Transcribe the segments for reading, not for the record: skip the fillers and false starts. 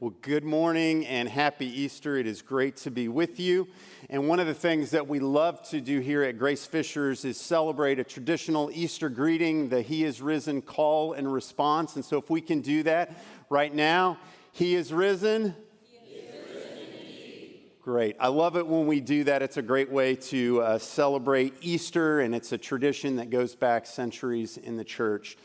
Well, good morning and happy Easter. It is great to be with you. And one of the things that we love to do here at Grace Fishers is celebrate a traditional Easter greeting, the He is Risen call and response. And so if we can do that right now, He is risen. He is risen indeed. Great. I love it when we do that. It's a great way to celebrate Easter, and it's a tradition that goes back centuries in the church.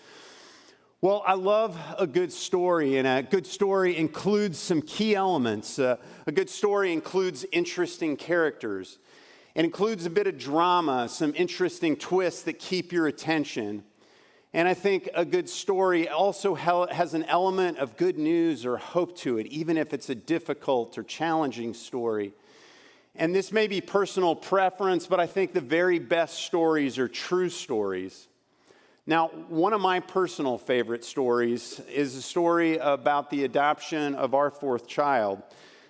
Well, I love a good story, and a good story includes some key elements. A good story includes interesting characters. It includes a bit of drama, some interesting twists that keep your attention. And I think a good story also has an element of good news or hope to it, even if it's a difficult or challenging story. And this may be personal preference, but I think the very best stories are true stories. Now, one of my personal favorite stories is a story about the adoption of our fourth child.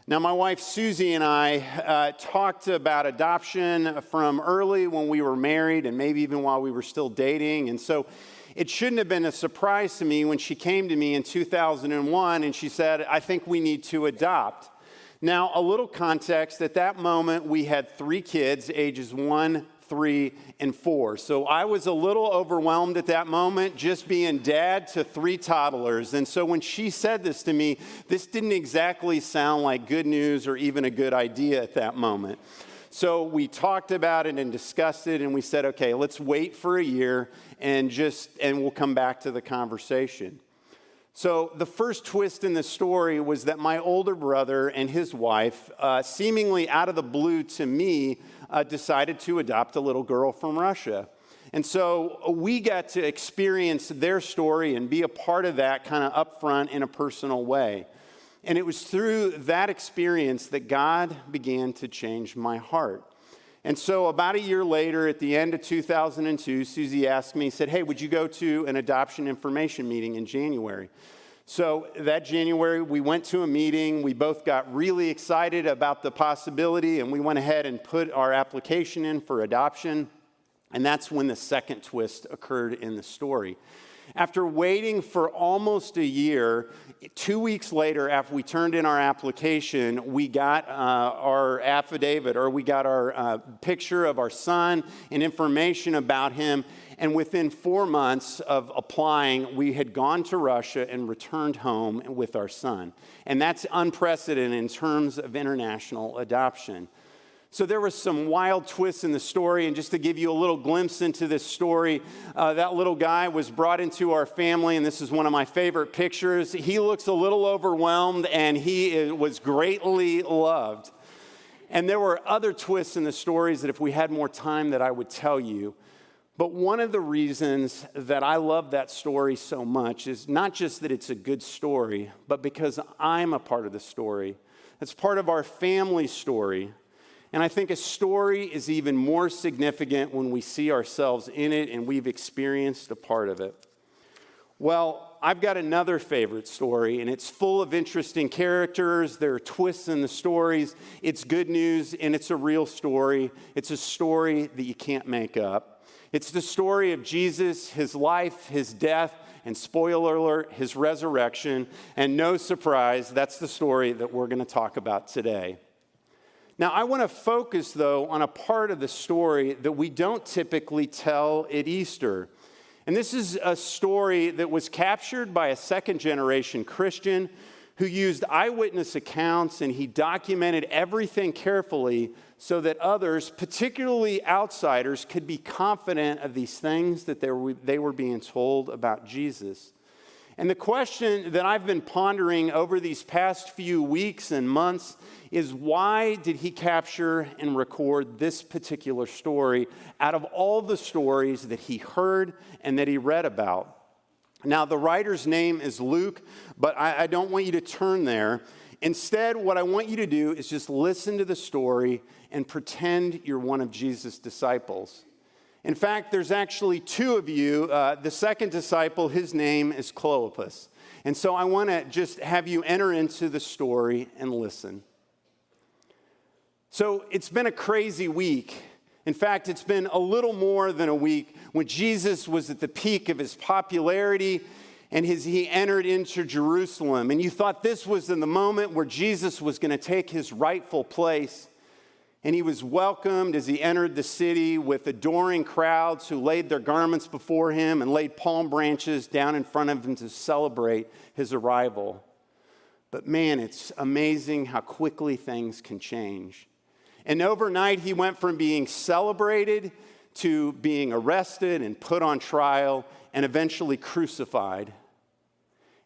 Now, my wife Susie and I talked about adoption from early when we were married and maybe even while we were still dating. And so it shouldn't have been a surprise to me when she came to me in 2001 and she said, "I think we need to adopt." Now, a little context, at that moment we had 3 kids, ages 1, 3, and 4. So I was a little overwhelmed at that moment, just being dad to 3 toddlers. And so when she said this to me, this didn't exactly sound like good news or even a good idea at that moment. So we talked about it and discussed it, and we said, okay, let's wait for a year and we'll come back to the conversation. So the first twist in the story was that my older brother and his wife, seemingly out of the blue to me, decided to adopt a little girl from Russia. And so we got to experience their story and be a part of that kind of up front in a personal way. And it was through that experience that God began to change my heart. And so about a year later, at the end of 2002, Susie asked me, said, "Hey, would you go to an adoption information meeting in January?" So that January, we went to a meeting. We both got really excited about the possibility, and we went ahead and put our application in for adoption. And that's when the second twist occurred in the story. After waiting for almost a year, 2 weeks later, after we turned in our application, we got our affidavit, or we got our picture of our son and information about him. And within 4 months of applying, we had gone to Russia and returned home with our son. And that's unprecedented in terms of international adoption. So there was some wild twists in the story, and just to give you a little glimpse into this story, that little guy was brought into our family, and this is one of my favorite pictures. He looks a little overwhelmed, and he was greatly loved. And there were other twists in the stories that if we had more time that I would tell you. But one of the reasons that I love that story so much is not just that it's a good story, but because I'm a part of the story. It's part of our family story. And I think a story is even more significant when we see ourselves in it and we've experienced a part of it. Well, I've got another favorite story, and it's full of interesting characters. There are twists in the stories. It's good news, and it's a real story. It's a story that you can't make up. It's the story of Jesus, his life, his death, and spoiler alert, his resurrection. And no surprise, that's the story that we're going to talk about today. Now, I want to focus, though, on a part of the story that we don't typically tell at Easter. And this is a story that was captured by a second-generation Christian who used eyewitness accounts, and he documented everything carefully so that others, particularly outsiders, could be confident of these things that they were being told about Jesus. And the question that I've been pondering over these past few weeks and months is, why did he capture and record this particular story out of all the stories that he heard and that he read about? Now, the writer's name is Luke, but I don't want you to turn there. Instead, what I want you to do is just listen to the story and pretend you're one of Jesus' disciples. In fact, there's actually 2 of you. The second disciple, his name is Clopas. And so I want to just have you enter into the story and listen. So it's been a crazy week. In fact, it's been a little more than a week when Jesus was at the peak of his popularity. And he entered into Jerusalem, and you thought this was in the moment where Jesus was going to take his rightful place. And he was welcomed as he entered the city with adoring crowds who laid their garments before him and laid palm branches down in front of him to celebrate his arrival. But man, it's amazing how quickly things can change. And overnight, he went from being celebrated to being arrested and put on trial and eventually crucified.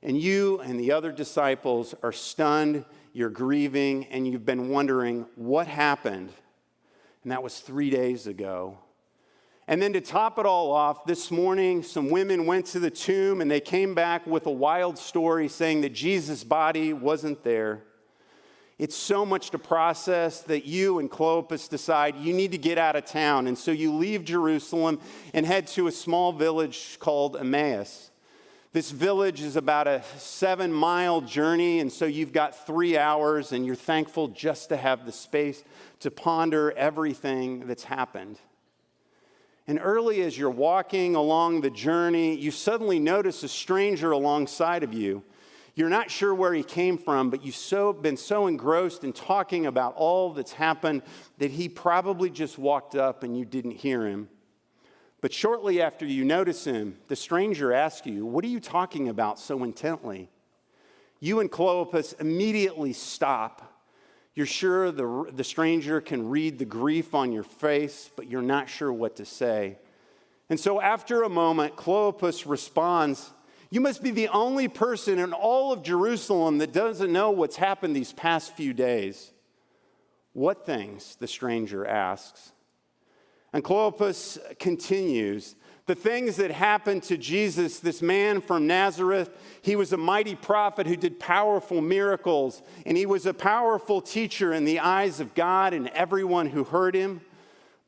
And you and the other disciples are stunned, you're grieving, and you've been wondering what happened. And that was 3 days ago. And then to top it all off, this morning, some women went to the tomb and they came back with a wild story saying that Jesus' body wasn't there. It's so much to process that you and Clopas decide you need to get out of town. And so you leave Jerusalem and head to a small village called Emmaus. This village is about a 7-mile journey, and so you've got 3 hours, and you're thankful just to have the space to ponder everything that's happened. And early as you're walking along the journey, you suddenly notice a stranger alongside of you. You're not sure where he came from, but you've been so engrossed in talking about all that's happened that he probably just walked up and you didn't hear him. But shortly after you notice him, the stranger asks you, "What are you talking about so intently?" You and Clopas immediately stop. You're sure the stranger can read the grief on your face, but you're not sure what to say. And so after a moment, Clopas responds, "You must be the only person in all of Jerusalem that doesn't know what's happened these past few days." "What things?" the stranger asks. And Clopas continues, "The things that happened to Jesus, this man from Nazareth, he was a mighty prophet who did powerful miracles, and he was a powerful teacher in the eyes of God and everyone who heard him.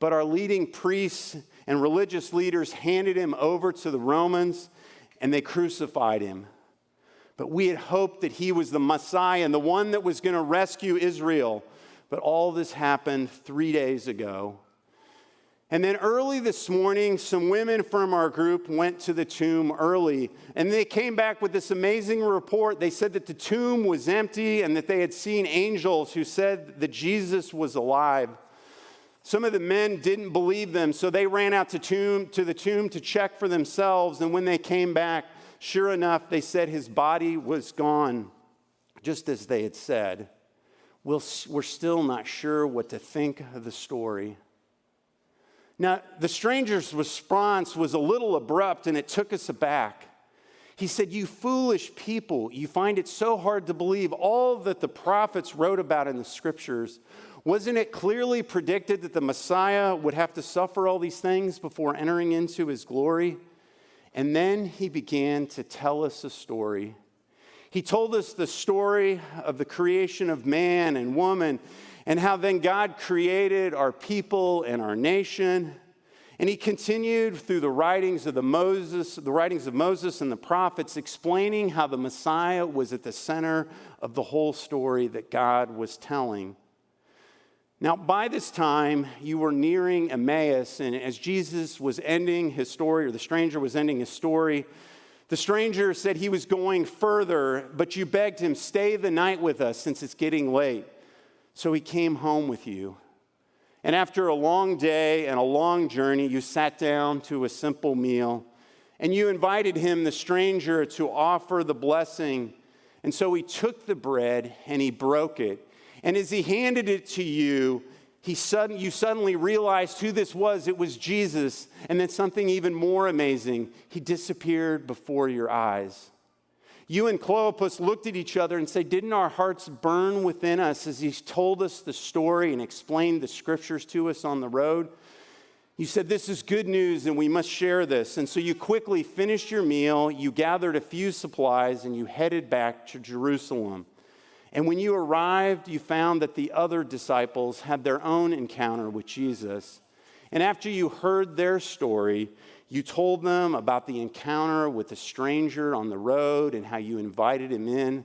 But our leading priests and religious leaders handed him over to the Romans, and they crucified him. But we had hoped that he was the Messiah and the one that was going to rescue Israel. But all this happened 3 days ago." And then early this morning, some women from our group went to the tomb early, and they came back with this amazing report. They said that the tomb was empty and that they had seen angels who said that Jesus was alive. Some of the men didn't believe them, so they ran out to the tomb to check for themselves, and when they came back, sure enough, they said his body was gone, just as they had said. We're still not sure what to think of the story. Now, the stranger's response was a little abrupt, and it took us aback. He said, "You foolish people, you find it so hard to believe all that the prophets wrote about in the scriptures. Wasn't it clearly predicted that the Messiah would have to suffer all these things before entering into his glory?" And then he began to tell us a story. He told us the story of the creation of man and woman, and how then God created our people and our nation. And he continued through the writings of Moses and the prophets, explaining how the Messiah was at the center of the whole story that God was telling. Now, by this time, you were nearing Emmaus, and as Jesus was ending his story, or the stranger was ending his story, the stranger said he was going further, but you begged him, "Stay the night with us since it's getting late." So he came home with you. And after a long day and a long journey, you sat down to a simple meal. And you invited him, the stranger, to offer the blessing. And so he took the bread and he broke it. And as he handed it to you, you suddenly realized who this was. It was Jesus. And then something even more amazing. He disappeared before your eyes. You and Clopas looked at each other and said, "Didn't our hearts burn within us as he told us the story and explained the scriptures to us on the road?" You said, "This is good news and we must share this." And so you quickly finished your meal, you gathered a few supplies, and you headed back to Jerusalem. And when you arrived, you found that the other disciples had their own encounter with Jesus. And after you heard their story, you told them about the encounter with the stranger on the road and how you invited him in,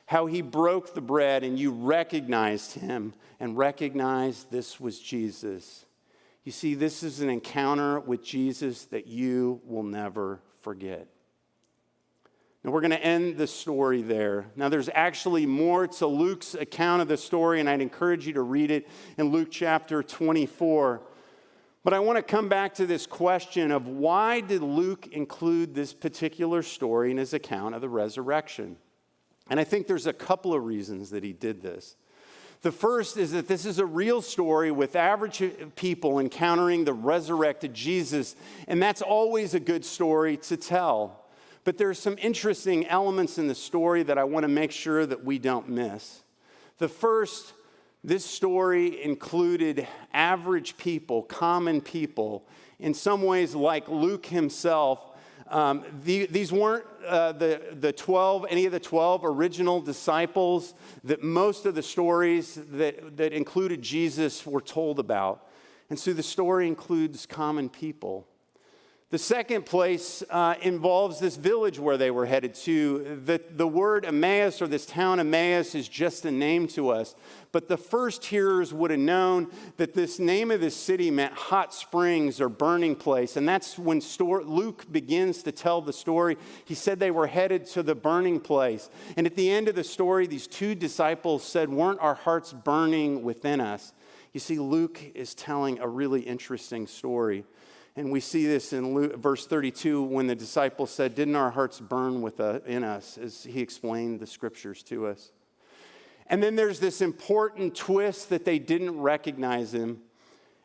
how he broke the bread and you recognized him and recognized this was Jesus. You see, this is an encounter with Jesus that you will never forget. And we're going to end the story there. Now, there's actually more to Luke's account of the story, and I'd encourage you to read it in Luke chapter 24. But I want to come back to this question of why did Luke include this particular story in his account of the resurrection? And I think there's a couple of reasons that he did this. The first is that this is a real story with average people encountering the resurrected Jesus, and that's always a good story to tell. But there are some interesting elements in the story that I want to make sure that we don't miss. The first, this story included average people, common people, in some ways like Luke himself. These weren't the 12, any of the 12 original disciples that most of the stories that included Jesus were told about. And so the story includes common people. The second place involves this village where they were headed to. The word Emmaus, or this town Emmaus, is just a name to us. But the first hearers would have known that this name of this city meant hot springs or burning place. And that's when Luke begins to tell the story. He said they were headed to the burning place. And at the end of the story, these two disciples said, "Weren't our hearts burning within us?" You see, Luke is telling a really interesting story. And we see this in verse 32 when the disciples said, "Didn't our hearts burn in us?" as he explained the scriptures to us. And then there's this important twist that they didn't recognize him.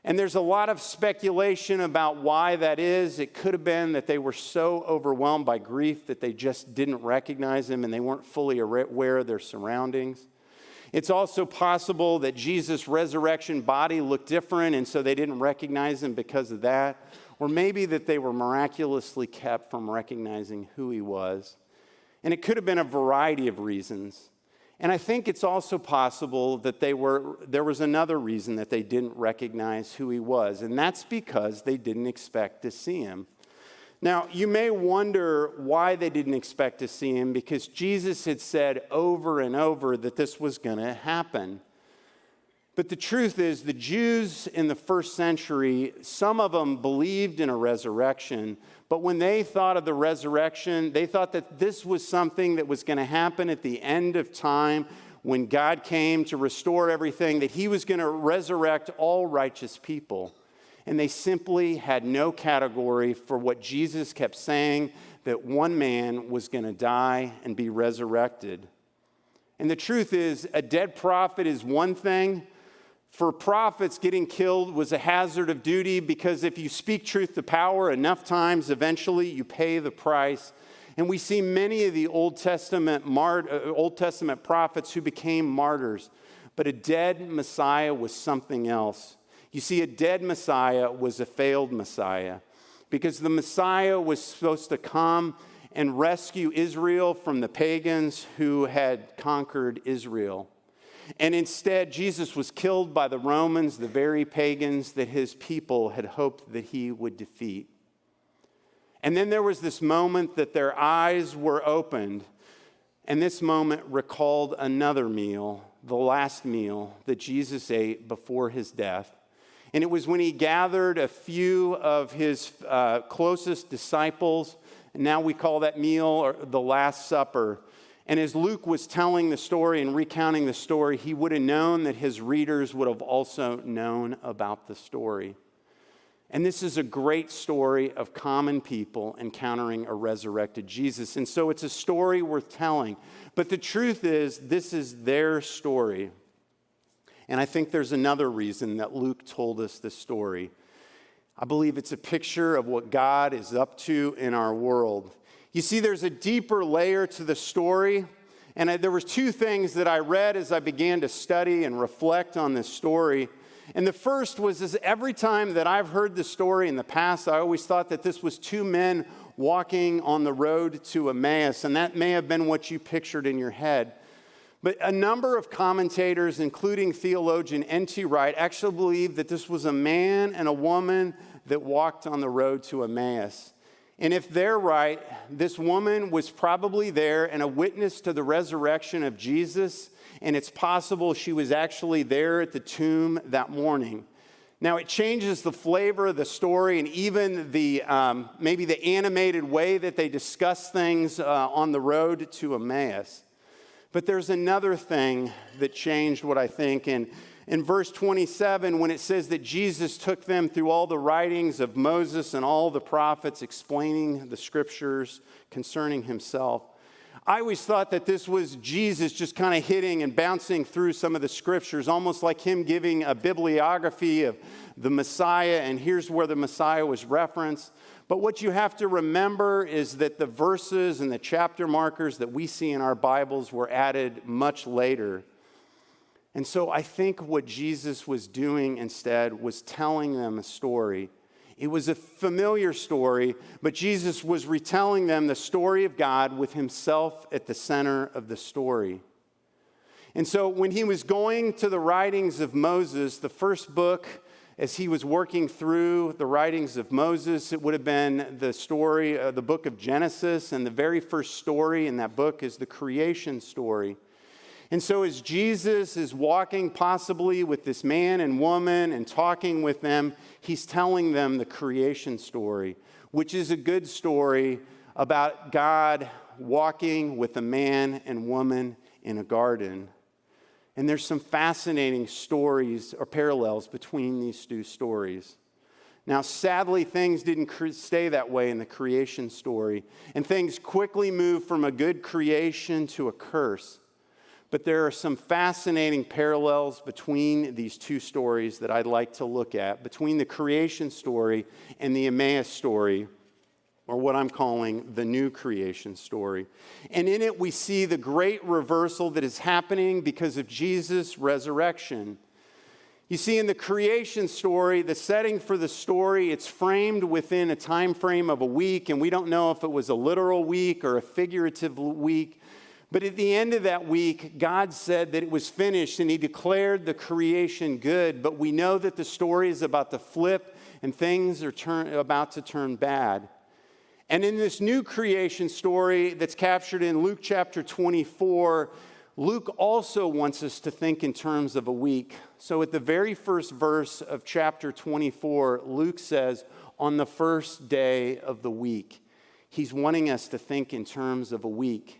And there's a lot of speculation about why that is. It could have been that they were so overwhelmed by grief that they just didn't recognize him and they weren't fully aware of their surroundings. It's also possible that Jesus' resurrection body looked different, and so they didn't recognize him because of that. Or maybe that they were miraculously kept from recognizing who he was. And it could have been a variety of reasons. And I think it's also possible that there was another reason that they didn't recognize who he was, and that's because they didn't expect to see him. Now, you may wonder why they didn't expect to see him, because Jesus had said over and over that this was going to happen. But the truth is, the Jews in the first century, some of them believed in a resurrection, but when they thought of the resurrection, they thought that this was something that was going to happen at the end of time when God came to restore everything, that he was going to resurrect all righteous people. And they simply had no category for what Jesus kept saying, that one man was going to die and be resurrected. And the truth is, a dead prophet is one thing. For prophets, getting killed was a hazard of duty, because if you speak truth to power enough times, eventually you pay the price. And we see many of the Old Testament prophets who became martyrs. But a dead Messiah was something else. You see, a dead Messiah was a failed Messiah, because the Messiah was supposed to come and rescue Israel from the pagans who had conquered Israel. And instead, Jesus was killed by the Romans, the very pagans that his people had hoped that he would defeat. And then there was this moment that their eyes were opened, and this moment recalled another meal, the last meal that Jesus ate before his death. And it was when he gathered a few of his closest disciples, and now we call that meal or the Last Supper. And as Luke was telling the story and recounting the story, he would have known that his readers would have also known about the story. And this is a great story of common people encountering a resurrected Jesus. And so it's a story worth telling. But the truth is, this is their story. And I think there's another reason that Luke told us this story. I believe it's a picture of what God is up to in our world. You see, there's a deeper layer to the story. And there was two things that I read as I began to study and reflect on this story. And the first was every time that I've heard the story in the past, I always thought that this was two men walking on the road to Emmaus. And that may have been what you pictured in your head. But a number of commentators, including theologian N.T. Wright, actually believe that this was a man and a woman that walked on the road to Emmaus. And if they're right, this woman was probably there and a witness to the resurrection of Jesus, and it's possible she was actually there at the tomb that morning. Now, it changes the flavor of the story and even the maybe the animated way that they discuss things on the road to Emmaus. But there's another thing that changed what I think. In verse 27, when it says that Jesus took them through all the writings of Moses and all the prophets explaining the scriptures concerning himself, I always thought that this was Jesus just kind of hitting and bouncing through some of the scriptures, almost like him giving a bibliography of the Messiah, and here's where the Messiah was referenced. But what you have to remember is that the verses and the chapter markers that we see in our Bibles were added much later. And so I think what Jesus was doing instead was telling them a story. It was a familiar story, but Jesus was retelling them the story of God with himself at the center of the story. And so when he was going to the writings of Moses, the first book, as he was working through the writings of Moses, it would have been the story, the book of Genesis, and the very first story in that book is the creation story. And so as Jesus is walking possibly with this man and woman and talking with them, he's telling them the creation story, which is a good story about God walking with a man and woman in a garden. And there's some fascinating stories or parallels between these two stories. Now, sadly, things didn't stay that way in the creation story, and things quickly moved from a good creation to a curse. But there are some fascinating parallels between these two stories that I'd like to look at, between the creation story and the Emmaus story, or what I'm calling the new creation story. And in it, we see the great reversal that is happening because of Jesus' resurrection. You see, in the creation story, the setting for the story, it's framed within a time frame of a week, and we don't know if it was a literal week or a figurative week. But at the end of that week, God said that it was finished, and he declared the creation good. But we know that the story is about to flip, and things are about to turn bad. And in this new creation story that's captured in Luke chapter 24, Luke also wants us to think in terms of a week. So at the very first verse of chapter 24, Luke says, on the first day of the week. He's wanting us to think in terms of a week.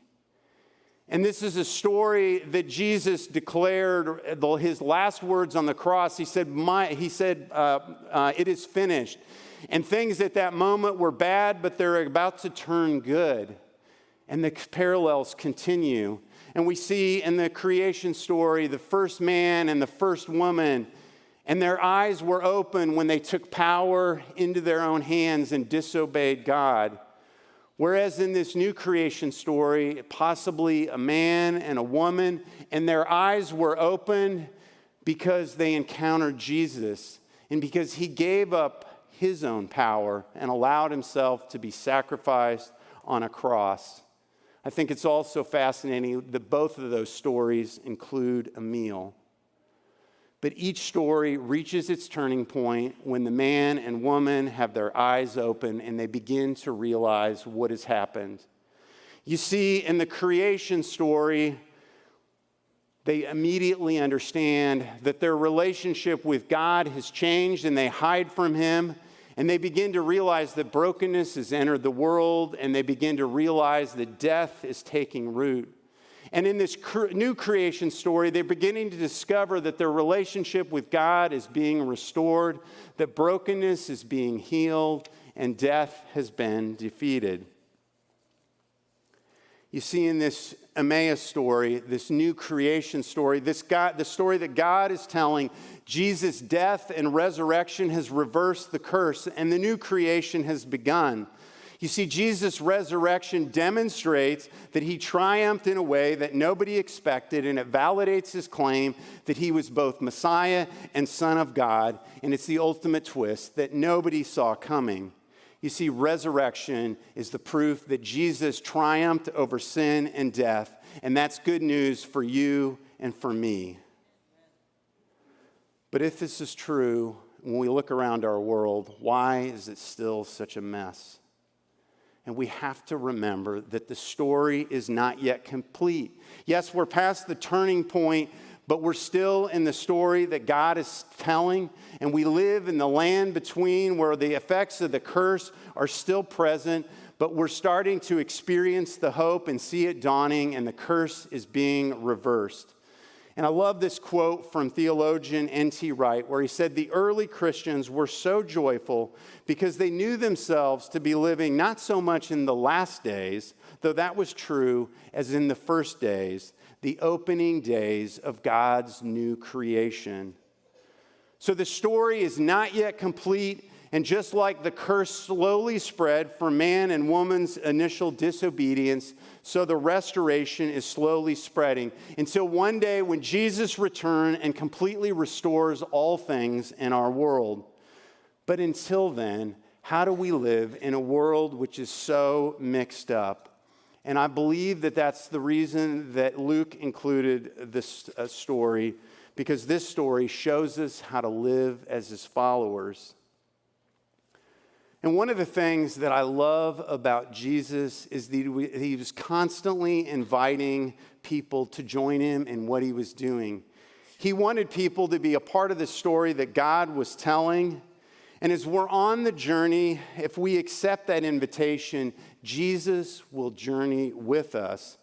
And this is a story that Jesus declared his last words on the cross. He said, it is finished. And things at that moment were bad, but they're about to turn good. And the parallels continue. And we see in the creation story, the first man and the first woman, and their eyes were open when they took power into their own hands and disobeyed God. Whereas in this new creation story, possibly a man and a woman, and their eyes were open because they encountered Jesus and because he gave up his own power and allowed himself to be sacrificed on a cross. I think it's also fascinating that both of those stories include a meal. But each story reaches its turning point when the man and woman have their eyes open and they begin to realize what has happened. You see, in the creation story, they immediately understand that their relationship with God has changed and they hide from him. And they begin to realize that brokenness has entered the world, and they begin to realize that death is taking root. And in this new creation story, they're beginning to discover that their relationship with God is being restored, that brokenness is being healed, and death has been defeated. You see, in this Emmaus story, this new creation story, the story that God is telling, Jesus' death and resurrection has reversed the curse, and the new creation has begun. You see, Jesus' resurrection demonstrates that he triumphed in a way that nobody expected, and it validates his claim that he was both Messiah and Son of God, and it's the ultimate twist that nobody saw coming. You see, resurrection is the proof that Jesus triumphed over sin and death, and that's good news for you and for me. But if this is true, when we look around our world, why is it still such a mess? And we have to remember that the story is not yet complete. Yes, we're past the turning point, but we're still in the story that God is telling, and we live in the land between where the effects of the curse are still present, but we're starting to experience the hope and see it dawning, and the curse is being reversed. And I love this quote from theologian N.T. Wright, where he said, "The early Christians were so joyful because they knew themselves to be living not so much in the last days, though that was true, as in the first days, the opening days of God's new creation." So the story is not yet complete. And just like the curse slowly spread from man and woman's initial disobedience, so the restoration is slowly spreading until one day when Jesus returns and completely restores all things in our world. But until then, how do we live in a world which is so mixed up? And I believe that that's the reason that Luke included this story, because this story shows us how to live as his followers. And one of the things that I love about Jesus is that he was constantly inviting people to join him in what he was doing. He wanted people to be a part of the story that God was telling. And as we're on the journey, if we accept that invitation, Jesus will journey with us.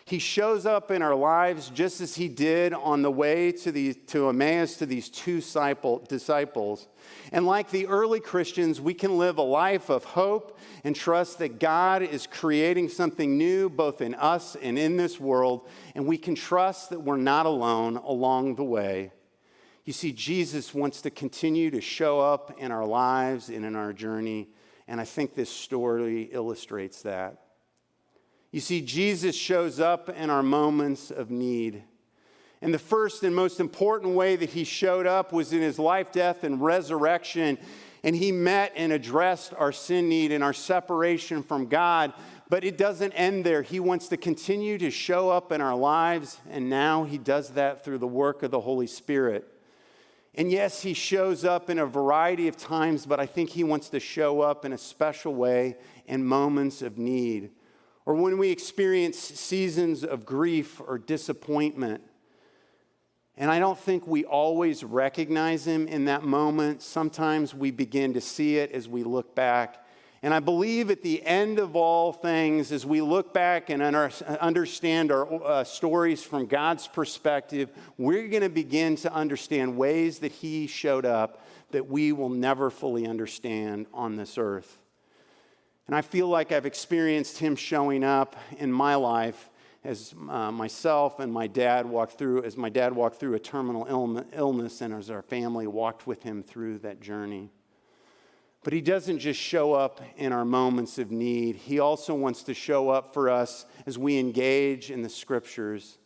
He shows up in our lives just as he did on the way to Emmaus to these two disciples. And like the early Christians, we can live a life of hope and trust that God is creating something new both in us and in this world. And we can trust that we're not alone along the way. You see, Jesus wants to continue to show up in our lives and in our journey. And I think this story illustrates that. You see, Jesus shows up in our moments of need. And the first and most important way that he showed up was in his life, death, and resurrection. And he met and addressed our sin need and our separation from God. But it doesn't end there. He wants to continue to show up in our lives. And now he does that through the work of the Holy Spirit. And yes, he shows up in a variety of times, but I think he wants to show up in a special way in moments of need. Or when we experience seasons of grief or disappointment. And I don't think we always recognize him in that moment. Sometimes we begin to see it as we look back. And I believe at the end of all things, as we look back and understand our stories from God's perspective, we're going to begin to understand ways that he showed up that we will never fully understand on this earth. And I feel like I've experienced him showing up in my life as myself and my dad walked through a terminal illness, and as our family walked with him through that journey. But he doesn't just show up in our moments of need. He also wants to show up for us as we engage in the scriptures.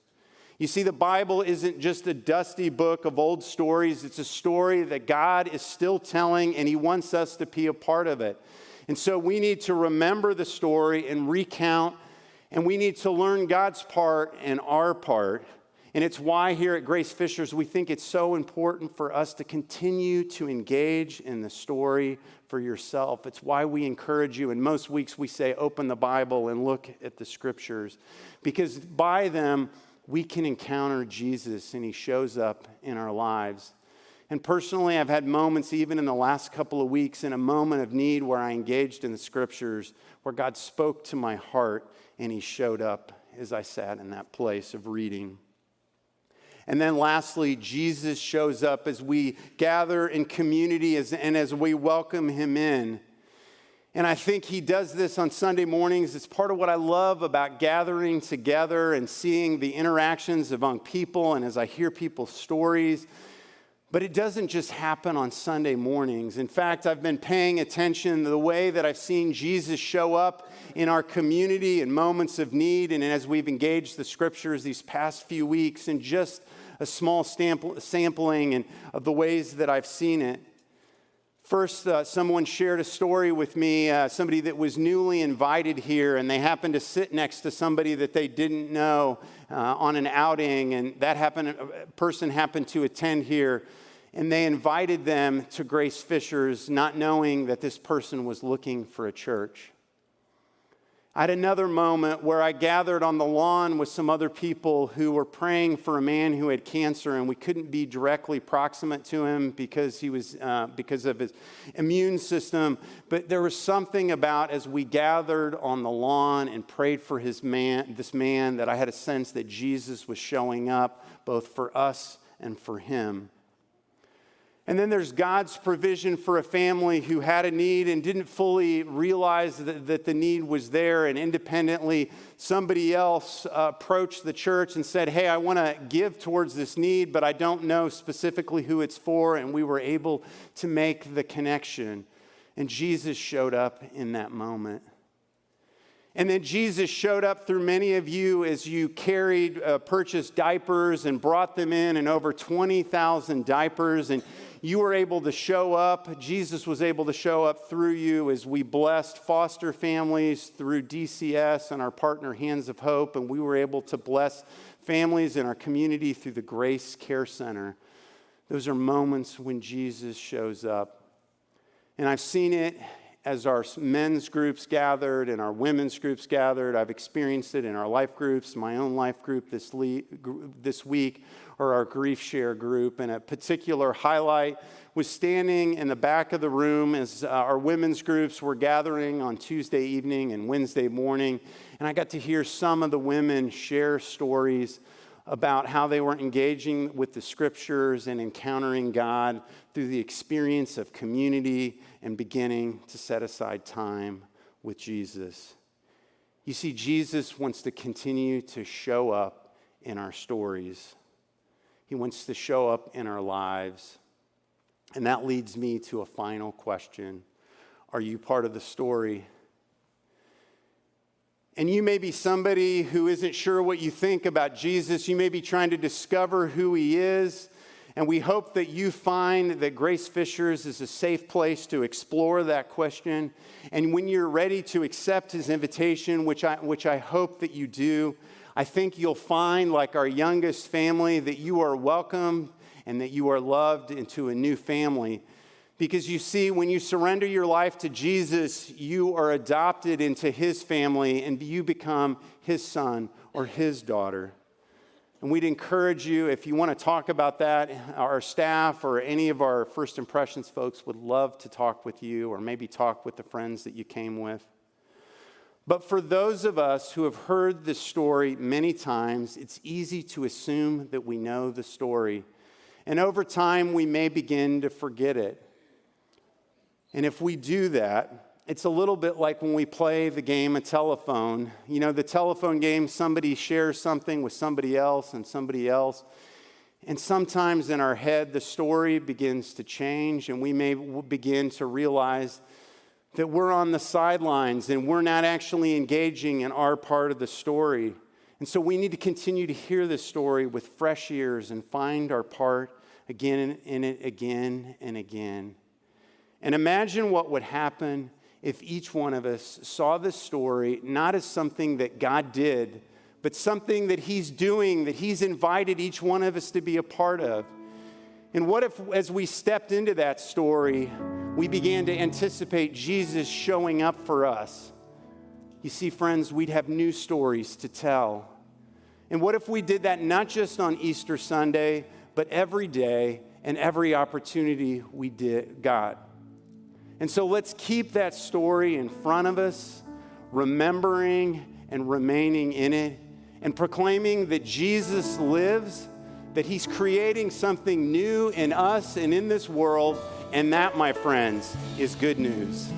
You see, the Bible isn't just a dusty book of old stories. It's a story that God is still telling, and he wants us to be a part of it. And so we need to remember the story and recount, and we need to learn God's part and our part. And it's why here at Grace Fishers, we think it's so important for us to continue to engage in the story for yourself. It's why we encourage you, and most weeks we say, open the Bible and look at the scriptures. Because by them, we can encounter Jesus, and he shows up in our lives. And personally, I've had moments, even in the last couple of weeks, in a moment of need where I engaged in the scriptures, where God spoke to my heart, and he showed up as I sat in that place of reading. And then lastly, Jesus shows up as we gather in community and as we welcome him in. And I think he does this on Sunday mornings. It's part of what I love about gathering together and seeing the interactions among people, and as I hear people's stories. But it doesn't just happen on Sunday mornings. In fact, I've been paying attention to the way that I've seen Jesus show up in our community in moments of need, and as we've engaged the scriptures these past few weeks, and just a small sampling of the ways that I've seen it. First, someone shared a story with me, somebody that was newly invited here, and they happened to sit next to somebody that they didn't know on an outing, and a person happened to attend here, and they invited them to Grace Fishers, not knowing that this person was looking for a church. I had another moment where I gathered on the lawn with some other people who were praying for a man who had cancer, and we couldn't be directly proximate to him because because of his immune system. But there was something about as we gathered on the lawn and prayed for this man, that I had a sense that Jesus was showing up both for us and for him. And then there's God's provision for a family who had a need and didn't fully realize that the need was there. And independently, somebody else approached the church and said, hey, I want to give towards this need, but I don't know specifically who it's for. And we were able to make the connection. And Jesus showed up in that moment. And then Jesus showed up through many of you as you purchased diapers and brought them in, and over 20,000 diapers. And you were able to show up. Jesus was able to show up through you as we blessed foster families through DCS and our partner Hands of Hope. And we were able to bless families in our community through the Grace Care Center. Those are moments when Jesus shows up. And I've seen it as our men's groups gathered and our women's groups gathered. I've experienced it in our life groups, my own life group this week, or our grief share group. And a particular highlight was standing in the back of the room as our women's groups were gathering on Tuesday evening and Wednesday morning. And I got to hear some of the women share stories about how they were engaging with the scriptures and encountering God through the experience of community and beginning to set aside time with Jesus. You see, Jesus wants to continue to show up in our stories. He wants to show up in our lives. And that leads me to a final question. Are you part of the story? And you may be somebody who isn't sure what you think about Jesus. You may be trying to discover who he is. And we hope that you find that Grace Fishers is a safe place to explore that question. And when you're ready to accept his invitation, which I hope that you do, I think you'll find, like our youngest family, that you are welcome and that you are loved into a new family. Because you see, when you surrender your life to Jesus, you are adopted into his family and you become his son or his daughter. And we'd encourage you, if you want to talk about that, our staff or any of our First Impressions folks would love to talk with you, or maybe talk with the friends that you came with. But for those of us who have heard this story many times, it's easy to assume that we know the story. And over time, we may begin to forget it. And if we do that, it's a little bit like when we play the game of telephone. You know, the telephone game, somebody shares something with somebody else. And sometimes in our head, the story begins to change, and we may begin to realize that we're on the sidelines and we're not actually engaging in our part of the story. And so we need to continue to hear this story with fresh ears and find our part again in it again and again. And imagine what would happen if each one of us saw this story not as something that God did, but something that he's doing, that he's invited each one of us to be a part of. And what if, as we stepped into that story, we began to anticipate Jesus showing up for us? You see, friends, we'd have new stories to tell. And what if we did that not just on Easter Sunday, but every day and every opportunity we got? And so let's keep that story in front of us, remembering and remaining in it, and proclaiming that Jesus lives, that he's creating something new in us and in this world, and that, my friends, is good news.